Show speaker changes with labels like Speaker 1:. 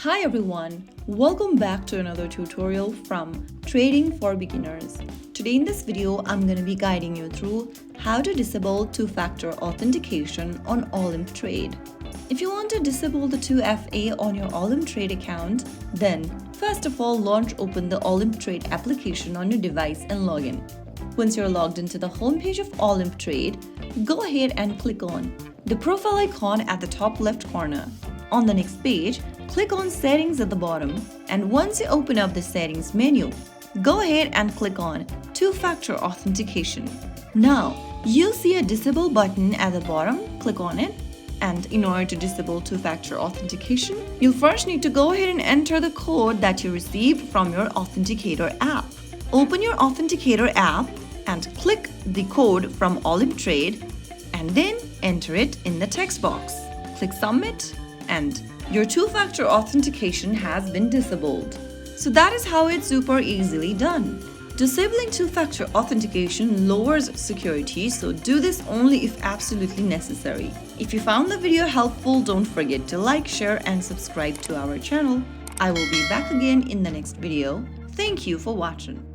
Speaker 1: Hi everyone, welcome back to another tutorial from Trading for Beginners. Today in this video, I'm going to be guiding you through how to disable two-factor authentication on Olymp Trade. If you want to disable the 2FA on your Olymp Trade account, then first of all open the Olymp Trade application on your device and log in. Once you're logged into the homepage of Olymp Trade, go ahead and click on the profile icon at the top left corner. On the next page, click on Settings at the bottom, and once you open up the Settings menu, go ahead and click on Two-Factor Authentication. Now, you'll see a Disable button at the bottom, click on it, and in order to disable two-factor authentication, you'll first need to go ahead and enter the code that you received from your Authenticator app. Open your Authenticator app and click the code from Olymp Trade and then enter it in the text box. Click Submit and your two-factor authentication has been disabled. So that is how it's super easily done. Disabling two-factor authentication lowers security, so do this only if absolutely necessary. If you found the video helpful, don't forget to like, share, and subscribe to our channel. I will be back again in the next video. Thank you for watching.